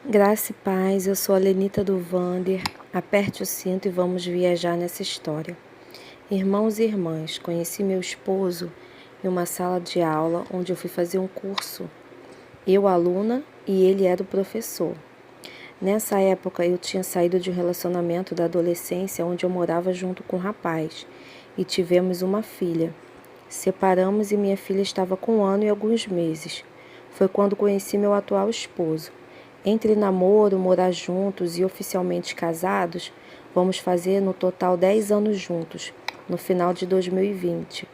Graça e paz, eu sou a Lenita do Vander. Aperte o cinto e vamos viajar nessa história. Irmãos e irmãs, conheci meu esposo em uma sala de aula onde eu fui fazer um curso. Eu, aluna, e ele era o professor. Nessa época, eu tinha saído de um relacionamento da adolescência onde eu morava junto com um rapaz e tivemos uma filha. Separamos e minha filha estava com 1 ano e alguns meses. Foi quando conheci meu atual esposo. Entre namoro, morar juntos e oficialmente casados, vamos fazer no total 10 anos juntos, no final de 2020.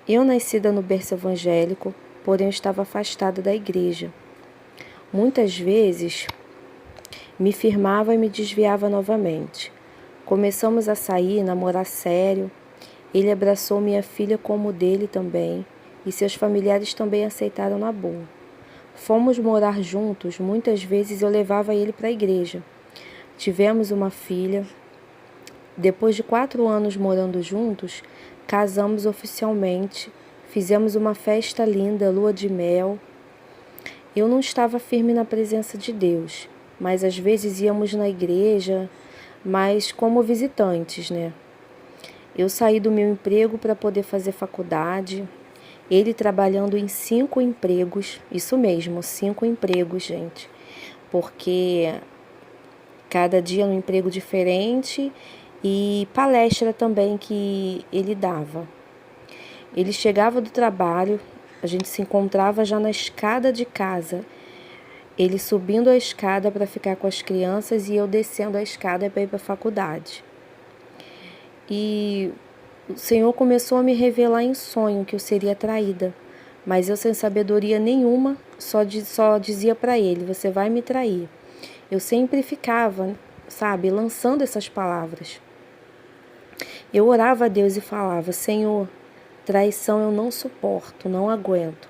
Eu nascida no berço evangélico, porém estava afastada da igreja. Muitas vezes me firmava e me desviava novamente. Começamos a sair, namorar sério. Ele abraçou minha filha como dele também, e seus familiares também aceitaram na boa. Fomos morar juntos, muitas vezes eu levava ele para a igreja. Tivemos uma filha. Depois de 4 anos morando juntos, casamos oficialmente, fizemos uma festa linda, lua de mel. Eu não estava firme na presença de Deus, mas às vezes íamos na igreja, mas como visitantes, né? Eu saí do meu emprego para poder fazer faculdade. Ele trabalhando em 5 empregos, isso mesmo, 5 empregos, gente. Porque cada dia num emprego diferente e palestra também que ele dava. Ele chegava do trabalho, a gente se encontrava já na escada de casa. Ele subindo a escada para ficar com as crianças e eu descendo a escada para ir para a faculdade. E o Senhor começou a me revelar em sonho que eu seria traída, mas eu sem sabedoria nenhuma só dizia para ele, você vai me trair. Eu sempre ficava, sabe, lançando essas palavras. Eu orava a Deus e falava, Senhor, traição eu não suporto, não aguento.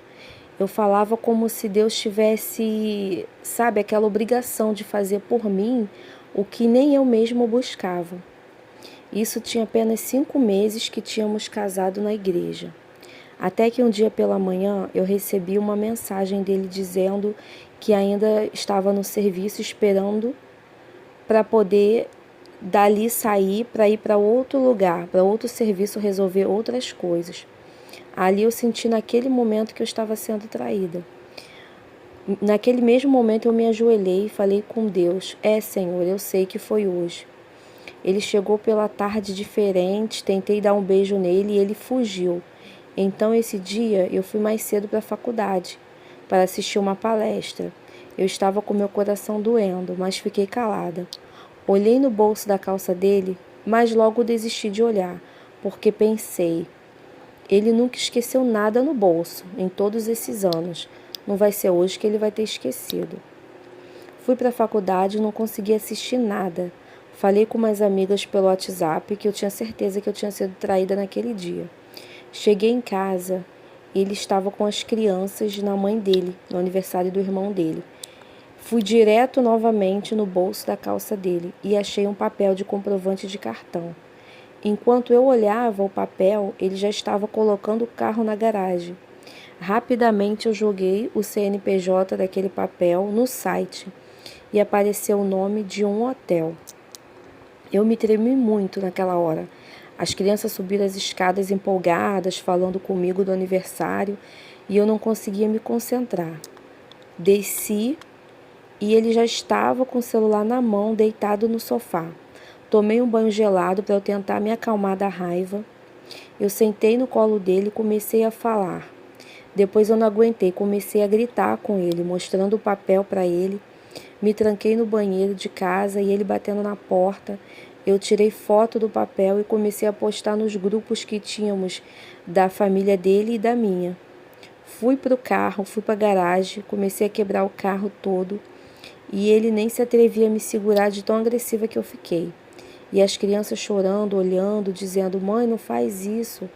Eu falava como se Deus tivesse, sabe, aquela obrigação de fazer por mim o que nem eu mesmo buscava. Isso tinha apenas 5 meses que tínhamos casado na igreja. Até que um dia pela manhã eu recebi uma mensagem dele dizendo que ainda estava no serviço esperando para poder dali sair para ir para outro lugar, para outro serviço resolver outras coisas. Ali eu senti naquele momento que eu estava sendo traída. Naquele mesmo momento eu me ajoelhei e falei com Deus, Senhor, eu sei que foi hoje. Ele chegou pela tarde diferente, tentei dar um beijo nele e ele fugiu. Então, esse dia, eu fui mais cedo para a faculdade, para assistir uma palestra. Eu estava com meu coração doendo, mas fiquei calada. Olhei no bolso da calça dele, mas logo desisti de olhar, porque pensei, ele nunca esqueceu nada no bolso, em todos esses anos. Não vai ser hoje que ele vai ter esquecido. Fui para a faculdade e não consegui assistir nada. Falei com umas amigas pelo WhatsApp que eu tinha certeza que eu tinha sido traída naquele dia. Cheguei em casa, ele estava com as crianças na mãe dele, no aniversário do irmão dele. Fui direto novamente no bolso da calça dele e achei um papel de comprovante de cartão. Enquanto eu olhava o papel, ele já estava colocando o carro na garagem. Rapidamente eu joguei o CNPJ daquele papel no site e apareceu o nome de um hotel. Eu me tremi muito naquela hora. As crianças subiram as escadas empolgadas, falando comigo do aniversário, e eu não conseguia me concentrar. Desci e ele já estava com o celular na mão, deitado no sofá. Tomei um banho gelado para eu tentar me acalmar da raiva. Eu sentei no colo dele e comecei a falar. Depois eu não aguentei, comecei a gritar com ele, mostrando o papel para ele. Me tranquei no banheiro de casa e ele batendo na porta. Eu tirei foto do papel e comecei a postar nos grupos que tínhamos da família dele e da minha. Fui para o carro, fui para a garagem, comecei a quebrar o carro todo e ele nem se atrevia a me segurar de tão agressiva que eu fiquei. E as crianças chorando, olhando, dizendo, mãe, não faz isso.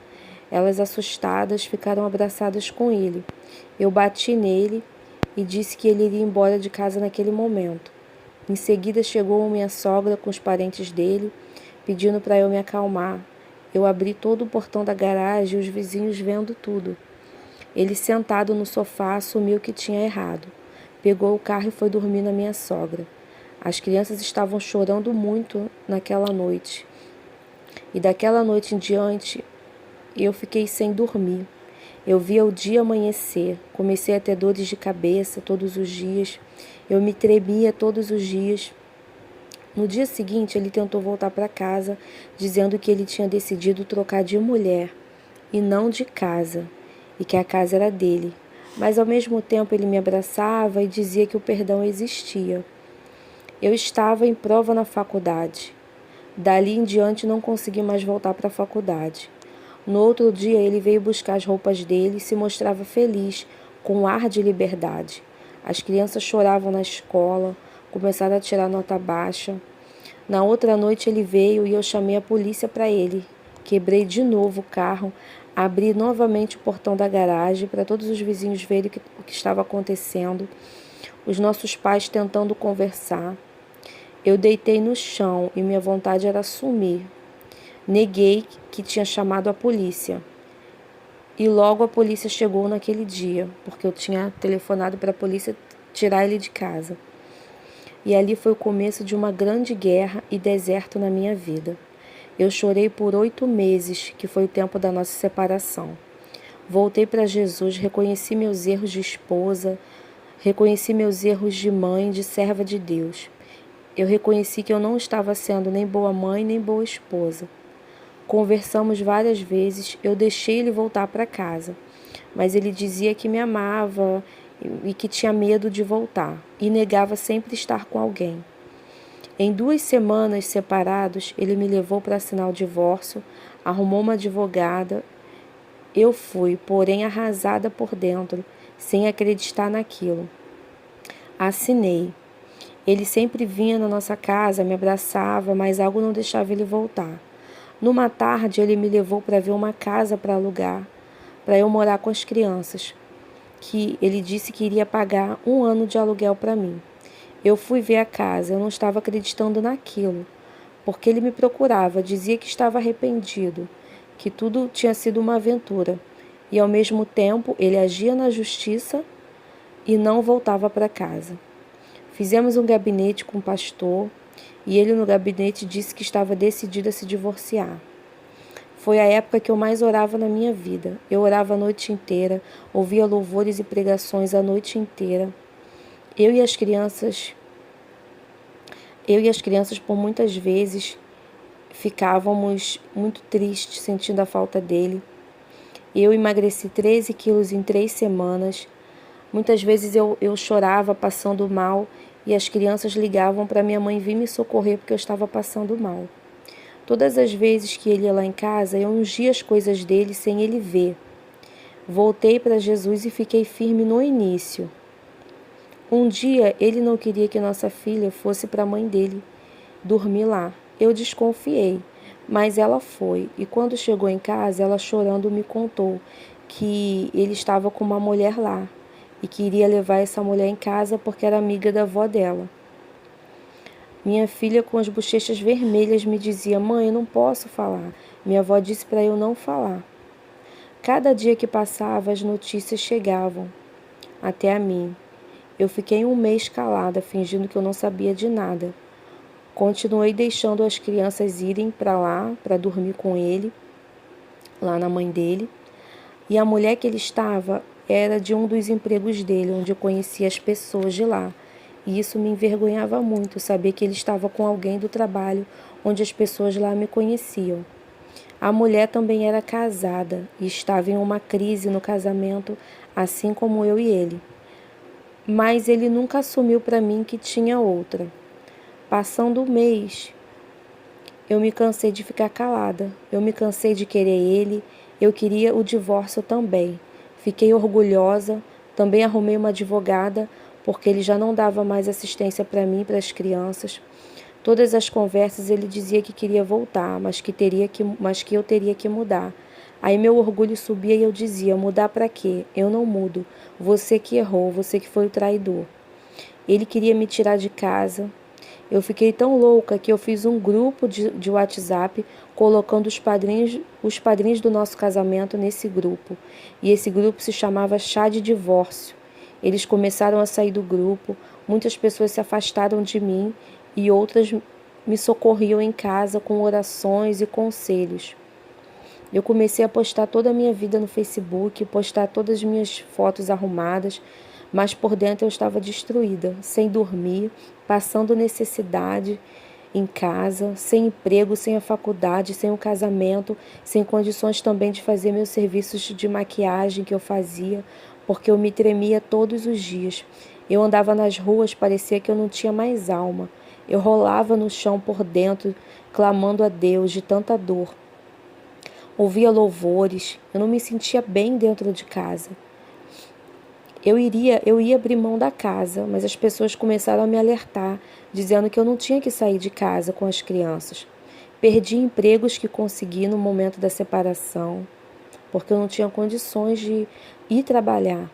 Elas assustadas ficaram abraçadas com ele. Eu bati nele e disse que ele iria embora de casa naquele momento. Em seguida chegou minha sogra com os parentes dele, pedindo para eu me acalmar. Eu abri todo o portão da garagem e os vizinhos vendo tudo. Ele sentado no sofá assumiu que tinha errado. pegou o carro e foi dormir na minha sogra. As crianças estavam chorando muito naquela noite. E daquela noite em diante, eu fiquei sem dormir. Eu via o dia amanhecer, comecei a ter dores de cabeça todos os dias, eu me tremia todos os dias. No dia seguinte, ele tentou voltar para casa, dizendo que ele tinha decidido trocar de mulher e não de casa, e que a casa era dele. Mas ao mesmo tempo ele me abraçava e dizia que o perdão existia. Eu estava em prova na faculdade. Dali em diante não consegui mais voltar para a faculdade. No outro dia ele veio buscar as roupas dele e se mostrava feliz, com um ar de liberdade. As crianças choravam na escola, começaram a tirar nota baixa. Na outra noite ele veio e eu chamei a polícia para ele. Quebrei de novo o carro, abri novamente o portão da garagem para todos os vizinhos verem o que estava acontecendo. Os nossos pais tentando conversar. Eu deitei no chão e minha vontade era sumir. Neguei que tinha chamado a polícia. E logo a polícia chegou naquele dia, porque eu tinha telefonado para a polícia tirar ele de casa. E ali foi o começo de uma grande guerra e deserto na minha vida. Eu chorei por 8 meses, que foi o tempo da nossa separação. Voltei para Jesus, reconheci meus erros de esposa, reconheci meus erros de mãe, de serva de Deus. Eu reconheci que eu não estava sendo nem boa mãe, nem boa esposa. Conversamos várias vezes, eu deixei ele voltar para casa, mas ele dizia que me amava e que tinha medo de voltar, e negava sempre estar com alguém. Em 2 semanas separados, ele me levou para assinar o divórcio, arrumou uma advogada. Eu fui, porém arrasada por dentro, sem acreditar naquilo. Assinei. Ele sempre vinha na nossa casa, me abraçava, mas algo não deixava ele voltar. Numa tarde, ele me levou para ver uma casa para alugar, para eu morar com as crianças, que ele disse que iria pagar 1 ano de aluguel para mim. Eu fui ver a casa, eu não estava acreditando naquilo, porque ele me procurava, dizia que estava arrependido, que tudo tinha sido uma aventura, e ao mesmo tempo ele agia na justiça e não voltava para casa. Fizemos um gabinete com o pastor, e ele no gabinete disse que estava decidido a se divorciar. Foi a época que eu mais orava na minha vida. Eu orava a noite inteira, ouvia louvores e pregações a noite inteira. Eu e as crianças por muitas vezes ficávamos muito tristes, sentindo a falta dele. Eu emagreci 13 quilos em 3 semanas. Muitas vezes eu chorava passando mal e as crianças ligavam para minha mãe vir me socorrer porque eu estava passando mal. Todas as vezes que ele ia lá em casa, eu ungia as coisas dele sem ele ver. Voltei para Jesus e fiquei firme no início. Um dia, ele não queria que nossa filha fosse para a mãe dele dormir lá. Eu desconfiei, mas ela foi. E quando chegou em casa, ela chorando me contou que ele estava com uma mulher lá e queria levar essa mulher em casa porque era amiga da avó dela. Minha filha, com as bochechas vermelhas, me dizia: mãe, eu não posso falar. Minha avó disse para eu não falar. Cada dia que passava, as notícias chegavam até a mim. Eu fiquei 1 mês calada, fingindo que eu não sabia de nada. Continuei deixando as crianças irem para lá, para dormir com ele, lá na mãe dele. E a mulher que ele estava era de um dos empregos dele, onde eu conhecia as pessoas de lá. E isso me envergonhava muito, saber que ele estava com alguém do trabalho, onde as pessoas lá me conheciam. A mulher também era casada e estava em uma crise no casamento, assim como eu e ele. Mas ele nunca assumiu para mim que tinha outra. Passando 1 mês, eu me cansei de ficar calada. Eu me cansei de querer ele. Eu queria o divórcio também. Fiquei orgulhosa. Também arrumei uma advogada, porque ele já não dava mais assistência para mim e para as crianças. Todas as conversas ele dizia que queria voltar, mas que eu teria que mudar. Aí meu orgulho subia e eu dizia: mudar para quê? Eu não mudo. Você que errou, você que foi o traidor. Ele queria me tirar de casa. Eu fiquei tão louca que eu fiz um grupo de WhatsApp colocando os padrinhos do nosso casamento nesse grupo. E esse grupo se chamava Chá de Divórcio. Eles começaram a sair do grupo, muitas pessoas se afastaram de mim e outras me socorriam em casa com orações e conselhos. Eu comecei a postar toda a minha vida no Facebook, postar todas as minhas fotos arrumadas, mas por dentro eu estava destruída, sem dormir, passando necessidade em casa, sem emprego, sem a faculdade, sem o casamento, sem condições também de fazer meus serviços de maquiagem que eu fazia, porque eu me tremia todos os dias. Eu andava nas ruas, parecia que eu não tinha mais alma. Eu rolava no chão por dentro, clamando a Deus de tanta dor. Ouvia louvores, eu não me sentia bem dentro de casa. Eu ia abrir mão da casa, mas as pessoas começaram a me alertar, dizendo que eu não tinha que sair de casa com as crianças. Perdi empregos que consegui no momento da separação, porque eu não tinha condições de ir trabalhar.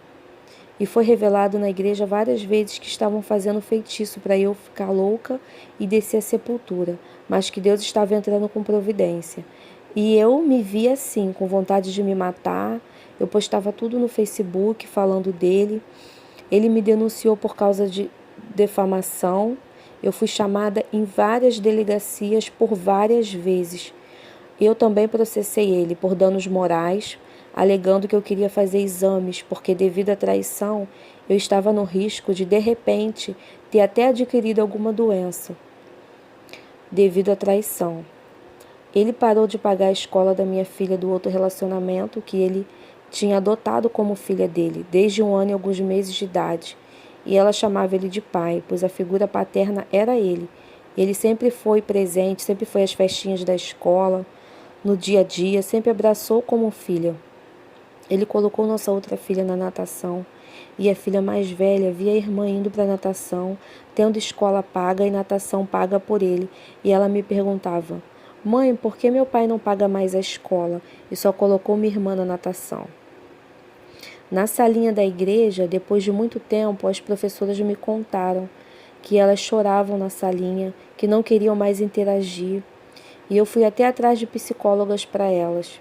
E foi revelado na igreja várias vezes que estavam fazendo feitiço para eu ficar louca e descer à sepultura, mas que Deus estava entrando com providência. E eu me via assim, com vontade de me matar. Eu postava tudo no Facebook falando dele. Ele me denunciou por causa de defamação. Eu fui chamada em várias delegacias por várias vezes. Eu também processei ele por danos morais, alegando que eu queria fazer exames, porque devido à traição, eu estava no risco de repente, ter até adquirido alguma doença devido à traição. Ele parou de pagar a escola da minha filha do outro relacionamento, que ele tinha adotado como filha dele, desde 1 ano e alguns meses de idade. E ela chamava ele de pai, pois a figura paterna era ele. Ele sempre foi presente, sempre foi às festinhas da escola, no dia a dia, sempre abraçou como filha. Ele colocou nossa outra filha na natação, e a filha mais velha via a irmã indo para a natação, tendo escola paga e natação paga por ele, e ela me perguntava: mãe, por que meu pai não paga mais a escola e só colocou minha irmã na natação? Na salinha da igreja, depois de muito tempo, as professoras me contaram que elas choravam na salinha, que não queriam mais interagir, e eu fui até atrás de psicólogas para elas.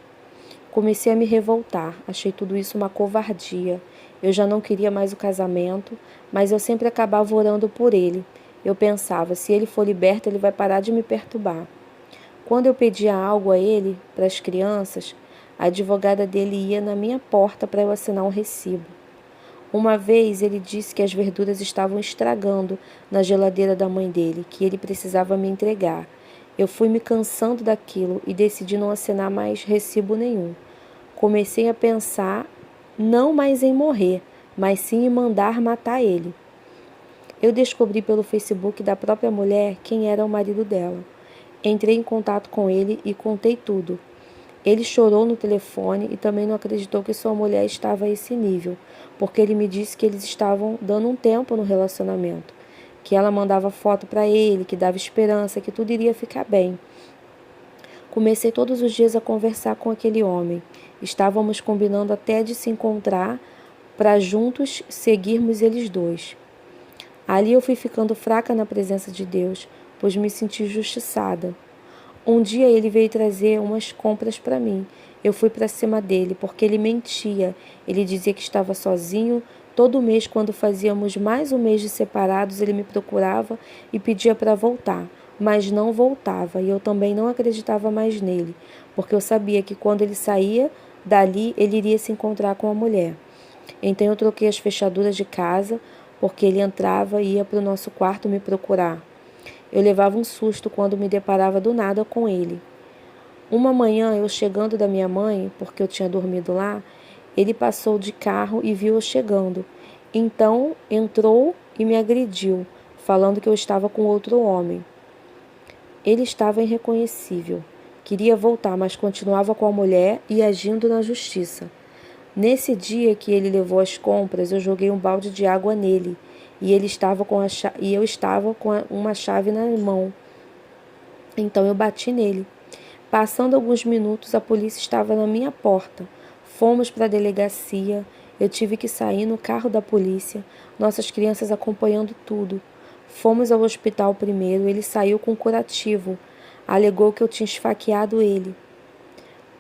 Comecei a me revoltar, achei tudo isso uma covardia. Eu já não queria mais o casamento, mas eu sempre acabava orando por ele. Eu pensava, se ele for liberto, ele vai parar de me perturbar. Quando eu pedia algo a ele, para as crianças, a advogada dele ia na minha porta para eu assinar um recibo. Uma vez ele disse que as verduras estavam estragando na geladeira da mãe dele, que ele precisava me entregar. Eu fui me cansando daquilo e decidi não assinar mais recibo nenhum. Comecei a pensar não mais em morrer, mas sim em mandar matar ele. Eu descobri pelo Facebook da própria mulher quem era o marido dela. Entrei em contato com ele e contei tudo. Ele chorou no telefone e também não acreditou que sua mulher estava a esse nível, porque ele me disse que eles estavam dando um tempo no relacionamento, que ela mandava foto para ele, que dava esperança, que tudo iria ficar bem. Comecei todos os dias a conversar com aquele homem. Estávamos combinando até de se encontrar para juntos seguirmos eles dois. Ali eu fui ficando fraca na presença de Deus, pois me senti injustiçada. Um dia ele veio trazer umas compras para mim. Eu fui para cima dele, porque ele mentia. Ele dizia que estava sozinho. Todo mês, quando fazíamos mais um mês de separados, ele me procurava e pedia para voltar, mas não voltava, e eu também não acreditava mais nele, porque eu sabia que quando ele saía dali, ele iria se encontrar com a mulher. Então eu troquei as fechaduras de casa, porque ele entrava e ia para o nosso quarto me procurar. Eu levava um susto quando me deparava do nada com ele. Uma manhã, eu chegando da minha mãe, porque eu tinha dormido lá, ele passou de carro e viu eu chegando. Então entrou e me agrediu, falando que eu estava com outro homem. Ele estava irreconhecível. Queria voltar, mas continuava com a mulher e agindo na justiça. Nesse dia que ele levou as compras, eu joguei um balde de água nele e eu estava com uma chave na mão. Então eu bati nele. Passando alguns minutos, a polícia estava na minha porta. Fomos para a delegacia. Eu tive que sair no carro da polícia, nossas crianças acompanhando tudo. Fomos ao hospital primeiro. Ele saiu com curativo. Alegou que eu tinha esfaqueado ele.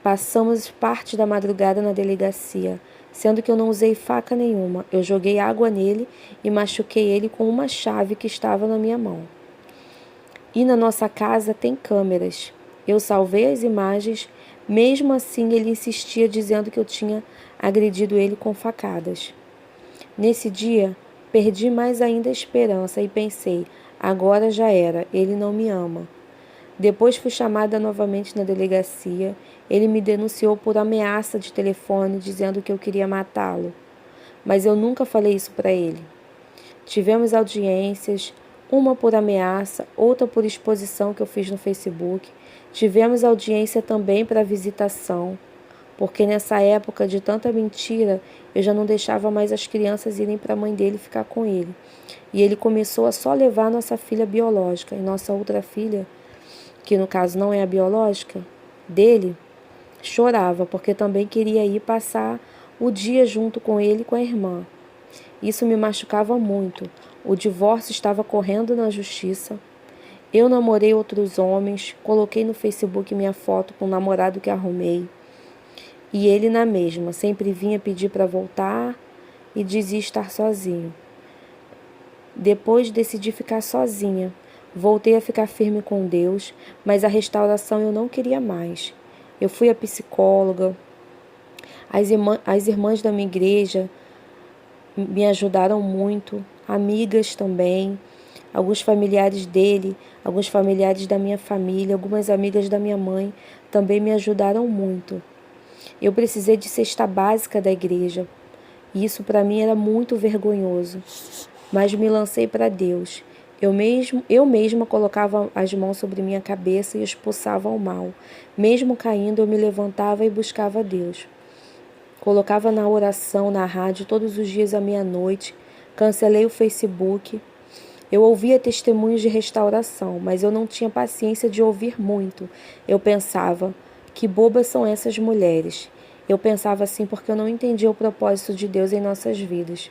Passamos parte da madrugada na delegacia. sendo que eu não usei faca nenhuma. Eu joguei água nele e machuquei ele com uma chave que estava na minha mão. E na nossa casa tem câmeras. Eu salvei as imagens, mesmo assim ele insistia dizendo que eu tinha agredido ele com facadas. Nesse dia, perdi mais ainda a esperança e pensei, agora já era, ele não me ama. Depois fui chamada novamente na delegacia. Ele me denunciou por ameaça de telefone, dizendo que eu queria matá-lo. Mas eu nunca falei isso para ele. Tivemos audiências, uma por ameaça, outra por exposição que eu fiz no Facebook. Tivemos audiência também para visitação, porque nessa época de tanta mentira, eu já não deixava mais as crianças irem para a mãe dele ficar com ele. E ele começou a só levar nossa filha biológica e nossa outra filha, que no caso não é a biológica, dele, chorava, porque também queria ir passar o dia junto com ele e com a irmã. Isso me machucava muito. O divórcio estava correndo na justiça. Eu namorei outros homens, coloquei no Facebook minha foto com o namorado que arrumei. E ele na mesma, sempre vinha pedir para voltar e dizia estar sozinho. Depois decidi ficar sozinha. Voltei a ficar firme com Deus, mas a restauração eu não queria mais. Eu fui à psicóloga. As irmãs da minha igreja me ajudaram muito, amigas também, alguns familiares dele, alguns familiares da minha família, algumas amigas da minha mãe também me ajudaram muito. Eu precisei de cesta básica da igreja. E isso para mim era muito vergonhoso, mas me lancei para Deus. Eu mesma colocava as mãos sobre minha cabeça e expulsava o mal. Mesmo caindo, eu me levantava e buscava Deus. Colocava na oração, na rádio, todos os dias à meia-noite. Cancelei o Facebook. Eu ouvia testemunhos de restauração, mas eu não tinha paciência de ouvir muito. Eu pensava, que bobas são essas mulheres. Eu pensava assim porque eu não entendia o propósito de Deus em nossas vidas.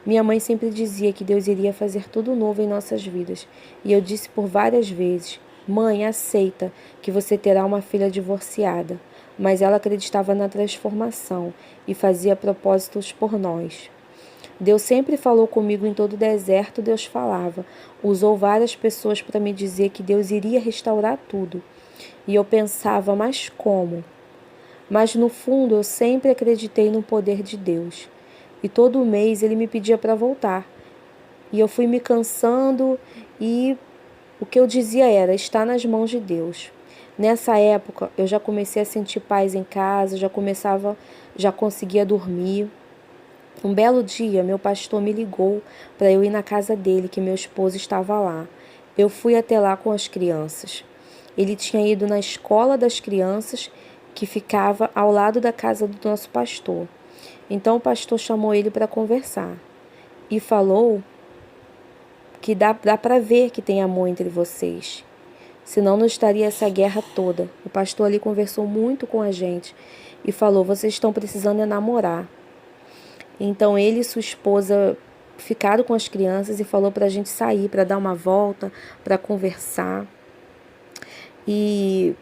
Minha mãe sempre dizia que Deus iria fazer tudo novo em nossas vidas. E eu disse por várias vezes, mãe, aceita que você terá uma filha divorciada. Mas ela acreditava na transformação e fazia propósitos por nós. Deus sempre falou comigo em todo o deserto, Deus falava. Usou várias pessoas para me dizer que Deus iria restaurar tudo. E eu pensava, mas como? Mas no fundo eu sempre acreditei no poder de Deus. E todo mês ele me pedia para voltar. E eu fui me cansando e o que eu dizia era, está nas mãos de Deus. Nessa época eu já comecei a sentir paz em casa, já conseguia dormir. Um belo dia meu pastor me ligou para eu ir na casa dele, que meu esposo estava lá. Eu fui até lá com as crianças. Ele tinha ido na escola das crianças, que ficava ao lado da casa do nosso pastor. Então o pastor chamou ele para conversar e falou que dá para ver que tem amor entre vocês. Senão não estaria essa guerra toda. O pastor ali conversou muito com a gente e falou, vocês estão precisando namorar. Então ele e sua esposa ficaram com as crianças e falou para a gente sair, para dar uma volta, para conversar. E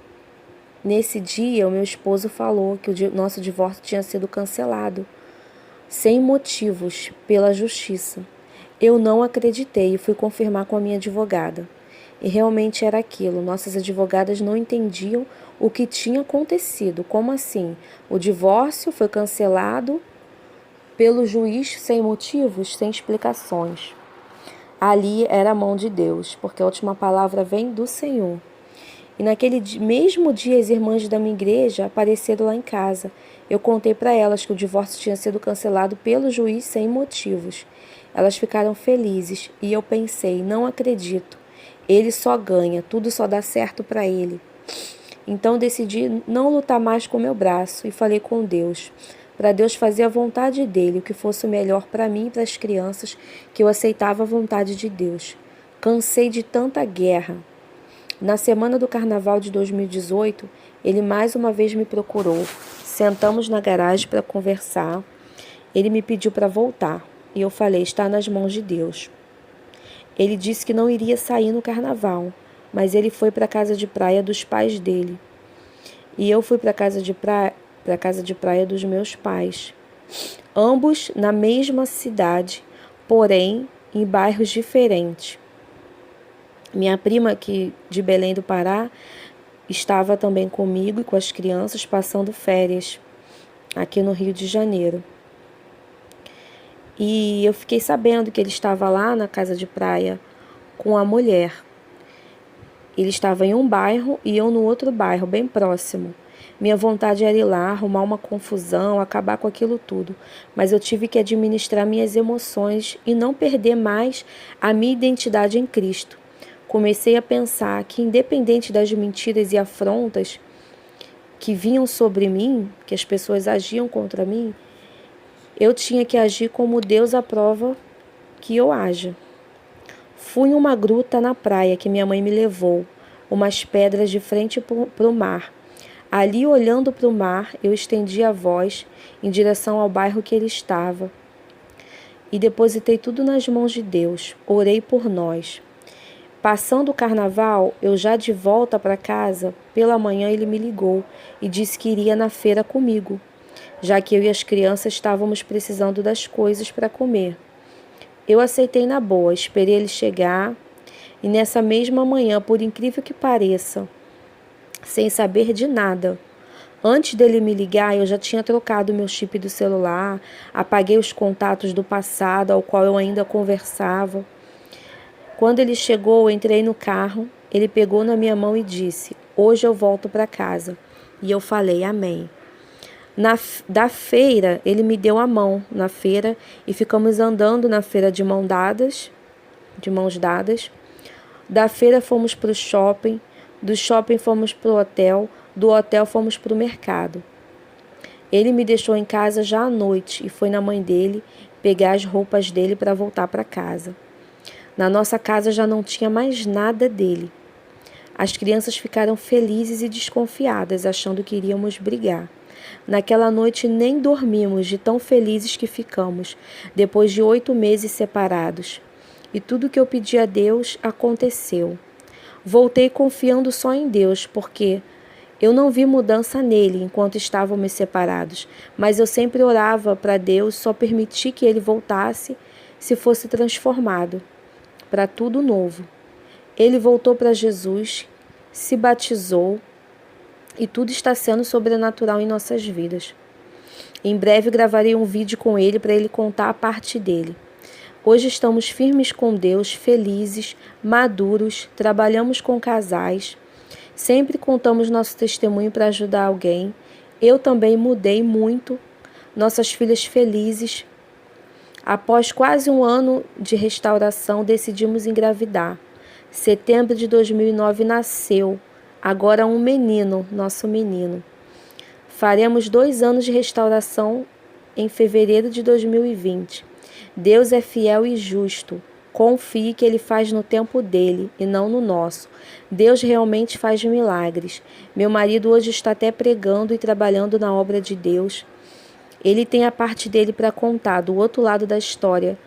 nesse dia, o meu esposo falou que o nosso divórcio tinha sido cancelado, sem motivos, pela justiça. Eu não acreditei e fui confirmar com a minha advogada. E realmente era aquilo. Nossas advogadas não entendiam o que tinha acontecido. Como assim? O divórcio foi cancelado pelo juiz sem motivos, sem explicações. Ali era a mão de Deus, porque a última palavra vem do Senhor. E naquele mesmo dia, as irmãs da minha igreja apareceram lá em casa. Eu contei para elas que o divórcio tinha sido cancelado pelo juiz sem motivos. Elas ficaram felizes e eu pensei, não acredito. Ele só ganha, tudo só dá certo para ele. Então decidi não lutar mais com meu braço e falei com Deus, para Deus fazer a vontade dele, o que fosse o melhor para mim e para as crianças, que eu aceitava a vontade de Deus. Cansei de tanta guerra. Na semana do carnaval de 2018, ele mais uma vez me procurou. Sentamos na garagem para conversar. Ele me pediu para voltar e eu falei, está nas mãos de Deus. Ele disse que não iria sair no carnaval, mas ele foi para a casa de praia dos pais dele. E eu fui para a casa de praia dos meus pais. ambos na mesma cidade, porém em bairros diferentes. Minha prima, que de Belém do Pará, estava também comigo e com as crianças passando férias aqui no Rio de Janeiro. E eu fiquei sabendo que ele estava lá na casa de praia com a mulher. Ele estava em um bairro e eu no outro bairro, bem próximo. Minha vontade era ir lá, arrumar uma confusão, acabar com aquilo tudo. Mas eu tive que administrar minhas emoções e não perder mais a minha identidade em Cristo. Comecei a pensar que, independente das mentiras e afrontas que vinham sobre mim, que as pessoas agiam contra mim, eu tinha que agir como Deus aprova que eu haja. Fui em uma gruta na praia que minha mãe me levou, umas pedras de frente para o mar. Ali, olhando para o mar, eu estendi a voz em direção ao bairro que ele estava e depositei tudo nas mãos de Deus. Orei por nós. Passando o carnaval, eu já de volta para casa, pela manhã ele me ligou e disse que iria na feira comigo, já que eu e as crianças estávamos precisando das coisas para comer. Eu aceitei na boa, esperei ele chegar e nessa mesma manhã, por incrível que pareça, sem saber de nada, antes dele me ligar, eu já tinha trocado meu chip do celular, apaguei os contatos do passado ao qual eu ainda conversava. Quando ele chegou, eu entrei no carro, ele pegou na minha mão e disse: "Hoje eu volto para casa." E eu falei: "Amém." Da feira, ele me deu a mão na feira e ficamos andando na feira de mãos dadas. Da feira fomos para o shopping, do shopping fomos para o hotel, do hotel fomos para o mercado. Ele me deixou em casa já à noite e foi na mãe dele pegar as roupas dele para voltar para casa. Na nossa casa já não tinha mais nada dele. As crianças ficaram felizes e desconfiadas, achando que iríamos brigar. Naquela noite nem dormimos de tão felizes que ficamos, depois de 8 meses separados. E tudo que eu pedi a Deus aconteceu. Voltei confiando só em Deus, porque eu não vi mudança nele enquanto estávamos separados, mas eu sempre orava para Deus só permitir que ele voltasse se fosse transformado para tudo novo. Ele voltou para Jesus, se batizou e tudo está sendo sobrenatural em nossas vidas. Em breve gravarei um vídeo com ele para ele contar a parte dele. Hoje estamos firmes com Deus, felizes, maduros, trabalhamos com casais, sempre contamos nosso testemunho para ajudar alguém. Eu também mudei muito, nossas filhas felizes. Após quase um ano de restauração, decidimos engravidar. Setembro de 2009 nasceu, agora um menino, nosso menino. Faremos 2 anos de restauração em fevereiro de 2020. Deus é fiel e justo. Confie que Ele faz no tempo dele e não no nosso. Deus realmente faz milagres. Meu marido hoje está até pregando e trabalhando na obra de Deus. Ele tem a parte dele para contar, do outro lado da história,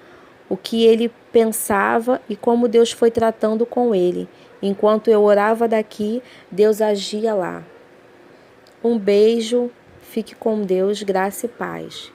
o que ele pensava e como Deus foi tratando com ele. Enquanto eu orava daqui, Deus agia lá. Um beijo, fique com Deus, graça e paz.